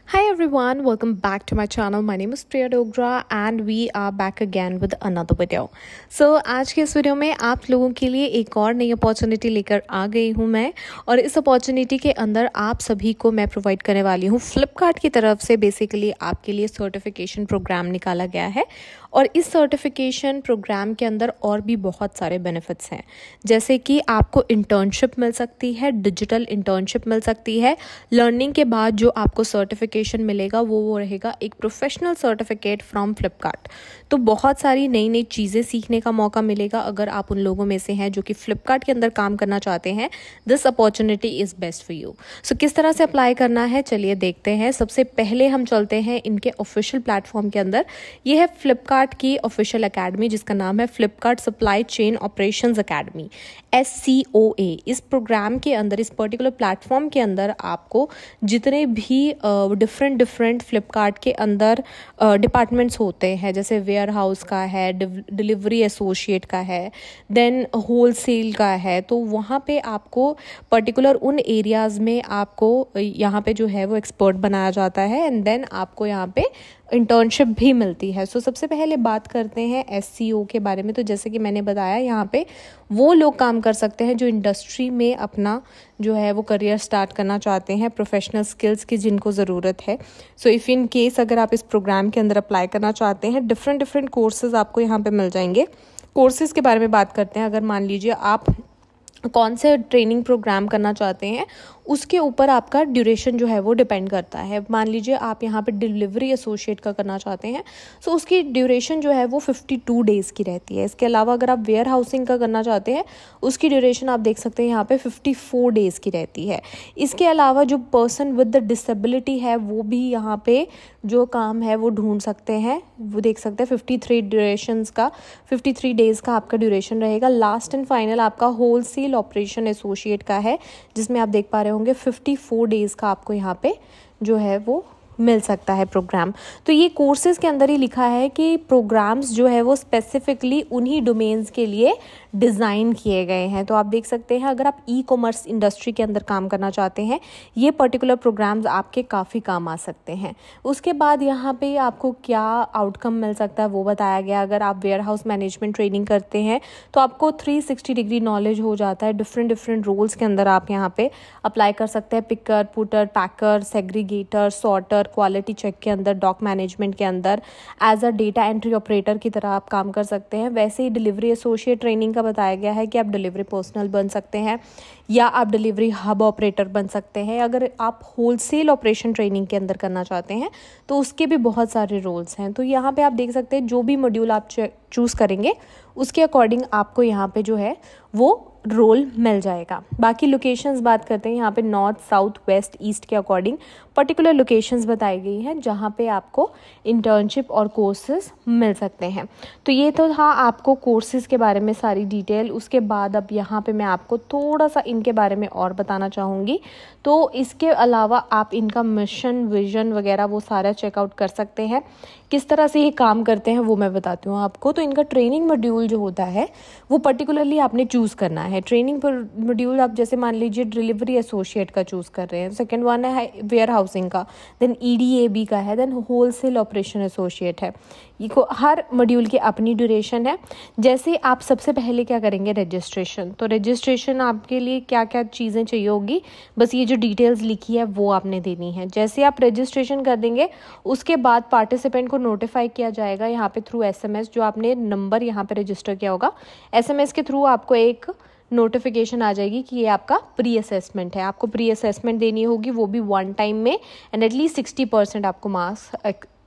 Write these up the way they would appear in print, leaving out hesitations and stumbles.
Hi everyone, welcome back to my channel. My name is Priya Dogra and we are back again with another video. So आज के इस video में आप लोगों के लिए एक और नई अपॉर्चुनिटी लेकर आ गई हूँ मैं, और इस अपॉर्चुनिटी के अंदर आप सभी को मैं प्रोवाइड करने वाली हूँ फ्लिपकार्ट की तरफ से। बेसिकली आपके लिए सर्टिफिकेशन प्रोग्राम निकाला गया है और इस सर्टिफिकेशन प्रोग्राम के अंदर और भी बहुत सारे बेनिफिट्स हैं, जैसे कि आपको इंटर्नशिप मिल सकती है, डिजिटल इंटर्नशिप मिल सकती है। लर्निंग के बाद जो आपको सर्टिफिकेशन मिलेगा वो रहेगा एक प्रोफेशनल सर्टिफिकेट फ्रॉम फ्लिपकार्ट। तो बहुत सारी नई नई चीज़ें सीखने का मौका मिलेगा अगर आप उन लोगों में से हैं जो कि फ्लिपकार्ट के अंदर काम करना चाहते हैं। This opportunity is best for you. So किस तरह से अप्लाई करना है चलिए देखते हैं। सबसे पहले हम चलते हैं इनके ऑफिशियल प्लेटफॉर्म के अंदर। ये है फ्लिपकार्ट की ऑफिशियल एकेडमी जिसका नाम है Flipkart supply chain operations academy, SCOA। इस प्रोग्राम के अंदर, इस पर्टिकुलर प्लेटफॉर्म के अंदर आपको जितने भी डिफरेंट फ्लिपकार्ट के अंदर डिपार्टमेंट्स होते हैं, जैसे वेयर हाउस का है, डिलीवरी एसोसिएट का है, देन होलसेल का है, तो वहाँ पे आपको पर्टिकुलर उन एरियाज़ में आपको यहाँ पे जो है वो एक्सपर्ट बनाया जाता है एंड देन आपको यहाँ पे इंटर्नशिप भी मिलती है। सो सबसे पहले बात करते हैं SCO के बारे में। तो जैसे कि मैंने बताया, यहाँ पे वो लोग काम कर सकते हैं जो इंडस्ट्री में अपना जो है वो करियर स्टार्ट करना चाहते हैं, प्रोफेशनल स्किल्स की जिनको ज़रूरत है। सो इफ़ इन केस अगर आप इस प्रोग्राम के अंदर अप्लाई करना चाहते हैं, डिफरेंट कोर्सेज आपको यहाँ पे मिल जाएंगे। कोर्सेज़ के बारे में बात करते हैं। अगर मान लीजिए आप कौन से ट्रेनिंग प्रोग्राम करना चाहते हैं, उसके ऊपर आपका ड्यूरेशन जो है वो डिपेंड करता है। मान लीजिए आप यहाँ पे डिलीवरी एसोसिएट का करना चाहते हैं, सो उसकी ड्यूरेशन जो है वो 52 डेज़ की रहती है। इसके अलावा अगर आप वेयर हाउसिंग का करना चाहते हैं, उसकी ड्यूरेशन आप देख सकते हैं यहाँ पे 54 डेज़ की रहती है। इसके अलावा जो पर्सन विद द डिसेबिलिटी है वो भी यहाँ पे जो काम है वो ढूंढ सकते हैं। वो देख सकते हैं 53 डेज़ का आपका ड्यूरेशन रहेगा। लास्ट एंड फाइनल आपका होलसेल ऑपरेशन एसोसिएट का है, जिसमें आप देख पा रहे होंगे 54 डेज़ का आपको यहाँ पे जो है वो मिल सकता है प्रोग्राम। तो ये कोर्सेज़ के अंदर ही लिखा है कि प्रोग्राम्स जो है वो स्पेसिफिकली उन्हीं डोमेन्स के लिए डिज़ाइन किए गए हैं। तो आप देख सकते हैं, अगर आप ई-कॉमर्स इंडस्ट्री के अंदर काम करना चाहते हैं, ये पर्टिकुलर प्रोग्राम्स आपके काफ़ी काम आ सकते हैं। उसके बाद यहाँ पे आपको क्या आउटकम मिल सकता है वो बताया गया। अगर आप वेयर हाउस मैनेजमेंट ट्रेनिंग करते हैं तो आपको 360 डिग्री नॉलेज हो जाता है। डिफरेंट रोल्स के अंदर आप यहाँ पे अप्लाई कर सकते हैं। Picker, putter, packer, segregator, sorter, quality check के अंदर, डॉक मैनेजमेंट के अंदर as a data entry operator की तरह आप काम कर सकते हैं। वैसे ही डिलीवरी एसोसिएट ट्रेनिंग का बताया गया है कि आप डिलीवरी पर्सनल बन सकते हैं या आप डिलीवरी हब ऑपरेटर बन सकते हैं। अगर आप होलसेल ऑपरेशन ट्रेनिंग के अंदर करना चाहते हैं तो उसके भी बहुत सारे रोल्स हैं। तो यहाँ पे आप देख सकते हैं जो भी मॉड्यूल आप चूज़ करेंगे उसके अकॉर्डिंग आपको यहाँ पे जो है वो रोल मिल जाएगा। बाकी लोकेशंस बात करते हैं। यहाँ पे नॉर्थ, साउथ, वेस्ट, ईस्ट के अकॉर्डिंग पर्टिकुलर लोकेशंस बताई गई हैं जहाँ पे आपको इंटर्नशिप और कोर्सेज मिल सकते हैं। तो ये तो था आपको कोर्सेज के बारे में सारी डिटेल। उसके बाद अब यहाँ पे मैं आपको थोड़ा सा इनके बारे में और बताना चाहूँगी। तो इसके अलावा आप इनका मिशन, विजन वगैरह वो सारा चेकआउट कर सकते हैं। किस तरह से ये काम करते हैं वो मैं बताती हूँ आपको। तो इनका ट्रेनिंग मॉड्यूल जो होता है वो पर्टिकुलरली आपने चूज़ करना है। ट्रेनिंग मॉड्यूल आप जैसे मान लीजिए डिलीवरी एसोसिएट का चूज़ कर रहे हैं, सेकंड वन है वेयर हाउसिंग का, देन EDAB का है, देन होलसेल ऑपरेशन एसोसिएट है। ये को हर मॉड्यूल की अपनी ड्यूरेशन है। जैसे आप सबसे पहले क्या करेंगे, रजिस्ट्रेशन। तो रजिस्ट्रेशन आपके लिए क्या क्या चीज़ें चाहिए होगी, बस ये जो डिटेल्स लिखी है वो आपने देनी है। जैसे आप रजिस्ट्रेशन कर देंगे उसके बाद पार्टिसिपेंट को नोटिफाई किया जाएगा यहाँ पे थ्रू SMS। जो आपने नंबर यहाँ पे रजिस्टर किया होगा, SMS के थ्रू आपको एक नोटिफिकेशन आ जाएगी कि ये आपका प्री असेसमेंट है। आपको प्री असेसमेंट देनी होगी, वो भी वन टाइम में, एंड एटलीस्ट 60% आपको मार्क्स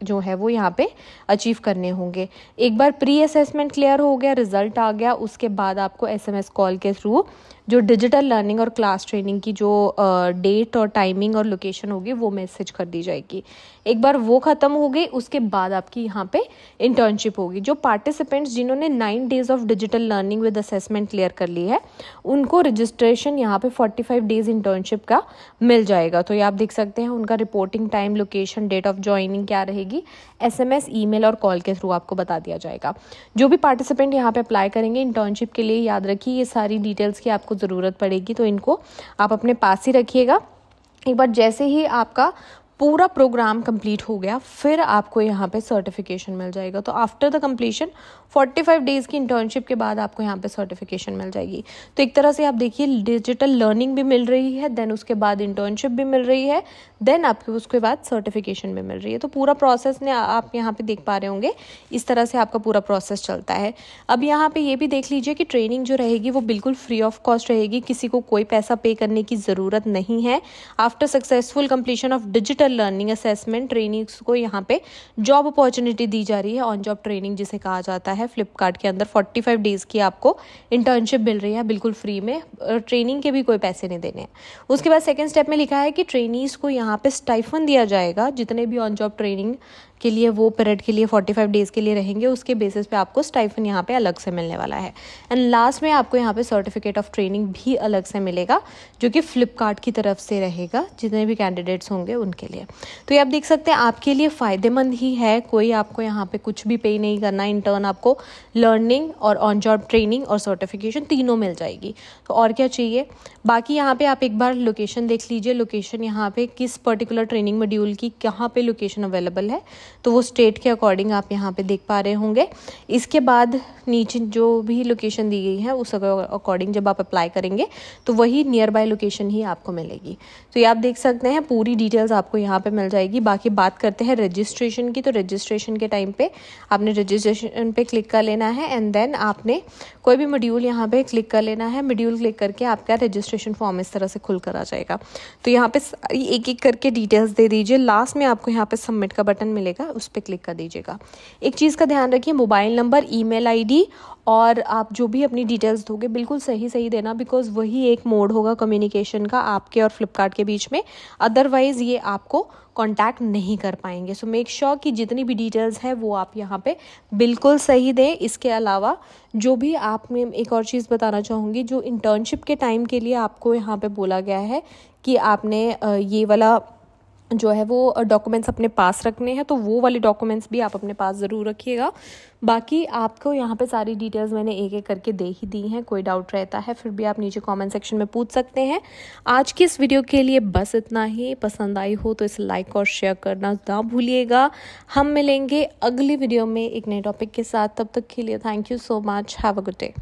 जो है वो यहाँ पे अचीव करने होंगे। एक बार प्री असेसमेंट क्लियर हो गया, रिजल्ट आ गया, उसके बाद आपको SMS कॉल के थ्रू जो डिजिटल लर्निंग और क्लास ट्रेनिंग की जो डेट और टाइमिंग और लोकेशन होगी वो मैसेज कर दी जाएगी। एक बार वो ख़त्म हो गई उसके बाद आपकी यहाँ पे इंटर्नशिप होगी। जो पार्टिसिपेंट्स जिन्होंने 9 days of digital learning with assessment clear कर ली है उनको रजिस्ट्रेशन यहाँ पे 45 डेज़ इंटर्नशिप का मिल जाएगा। तो ये आप देख सकते हैं उनका reporting time, location, date of joining क्या रहेगी, SMS, ईमेल और कॉल के थ्रू आपको बता दिया जाएगा। जो भी पार्टिसिपेंट यहाँ पे अप्लाई करेंगे इंटर्नशिप के लिए, याद रखिए ये सारी डिटेल्स की आपको ज़रूरत पड़ेगी, तो इनको आप अपने पास ही रखिएगा। एक बार जैसे ही आपका पूरा प्रोग्राम कंप्लीट हो गया, फिर आपको यहाँ पे सर्टिफिकेशन मिल जाएगा। तो आफ्टर द कंप्लीशन 45 डेज़ की इंटर्नशिप के बाद आपको यहाँ पे सर्टिफिकेशन मिल जाएगी। तो एक तरह से आप देखिए डिजिटल लर्निंग भी मिल रही है, देन उसके बाद इंटर्नशिप भी मिल रही है, देन आपको उसके बाद सर्टिफिकेशन भी मिल रही है। तो पूरा प्रोसेस ने आप यहाँ पे देख पा रहे होंगे, इस तरह से आपका पूरा प्रोसेस चलता है। अब यहाँ पे ये भी देख लीजिए कि ट्रेनिंग जो रहेगी वो बिल्कुल फ्री ऑफ कॉस्ट रहेगी, किसी को कोई पैसा पे करने की ज़रूरत नहीं है। After successful completion of digital learning assessment, trainings को यहाँ पे जॉब अपॉर्चुनिटी दी जा रही है, ऑन जॉब ट्रेनिंग जिसे कहा जाता है। फ्लिपकार्ट के अंदर 45 डेज़ की आपको इंटर्नशिप मिल रही है बिल्कुल फ्री में, ट्रेनिंग के भी कोई पैसे नहीं देने हैं। उसके बाद सेकेंड स्टेप में लिखा है कि ट्रेनीज़ को यहाँ पे स्टाइफन दिया जाएगा, जितने भी ऑन जॉब ट्रेनिंग के लिए वो पीरियड के लिए 45 डेज़ के लिए रहेंगे, उसके बेसिस पे आपको स्टाइफन यहाँ पे अलग से मिलने वाला है। एंड लास्ट में आपको यहाँ पे सर्टिफिकेट ऑफ ट्रेनिंग भी अलग से मिलेगा, जो कि फ्लिपकार्ट की तरफ से रहेगा जितने भी कैंडिडेट्स होंगे उनके लिए। तो ये आप देख सकते हैं आपके लिए फ़ायदेमंद ही है, कोई आपको यहाँ पे कुछ भी पे नहीं करना। इंटर्न आपको लर्निंग और ऑन जॉब ट्रेनिंग और सर्टिफिकेशन तीनों मिल जाएगी, तो और क्या चाहिए। बाकी यहाँ पे आप एक बार लोकेशन देख लीजिए, लोकेशन यहाँ पे किस पर्टिकुलर ट्रेनिंग मॉड्यूल की कहाँ पे लोकेशन अवेलेबल है, तो वो स्टेट के अकॉर्डिंग आप यहाँ पे देख पा रहे होंगे। इसके बाद नीचे जो भी लोकेशन दी गई है उस अकॉर्डिंग जब आप अप्लाई करेंगे तो वही नियर बाय लोकेशन ही आपको मिलेगी। तो ये आप देख सकते हैं पूरी डिटेल्स आपको यहाँ पे मिल जाएगी। बाकी बात करते हैं रजिस्ट्रेशन की, तो रजिस्ट्रेशन के टाइम पे आपने रजिस्ट्रेशन पे क्लिक कर लेना है एंड देन आपने कोई भी मॉड्यूल यहाँ पे क्लिक कर लेना है। मॉड्यूल क्लिक करके आपका रजिस्ट्रेशन फॉर्म इस तरह से खुल कर आ जाएगा। तो यहाँ पे एक एक करके डिटेल्स दे दीजिए, लास्ट में आपको यहाँ पे सबमिट का बटन मिलेगा, उस पर क्लिक कर दीजिएगा। एक चीज़ का ध्यान रखिए, मोबाइल नंबर, ईमेल आईडी और आप जो भी अपनी डिटेल्स दोगे बिल्कुल सही देना, बिकॉज वही एक मोड होगा कम्युनिकेशन का आपके और फ्लिपकार्ट के बीच में, अदरवाइज ये आपको कांटेक्ट नहीं कर पाएंगे। सो मेक श्योर कि जितनी भी डिटेल्स है वो आप यहाँ पे बिल्कुल सही दें। इसके अलावा जो भी आप में एक और चीज़ बताना चाहूँगी, जो इंटर्नशिप के टाइम के लिए आपको यहाँ पे बोला गया है कि आपने ये वाला जो है वो डॉक्यूमेंट्स अपने पास रखने हैं, तो वो वाले डॉक्यूमेंट्स भी आप अपने पास ज़रूर रखिएगा। बाकी आपको यहाँ पे सारी डिटेल्स मैंने एक एक करके दे ही दी हैं, कोई डाउट रहता है फिर भी आप नीचे कमेंट सेक्शन में पूछ सकते हैं। आज की इस वीडियो के लिए बस इतना ही। पसंद आई हो तो इसे लाइक और शेयर करना ना भूलिएगा। हम मिलेंगे अगली वीडियो में एक नए टॉपिक के साथ, तब तक के लिए thank you so much, have a good day.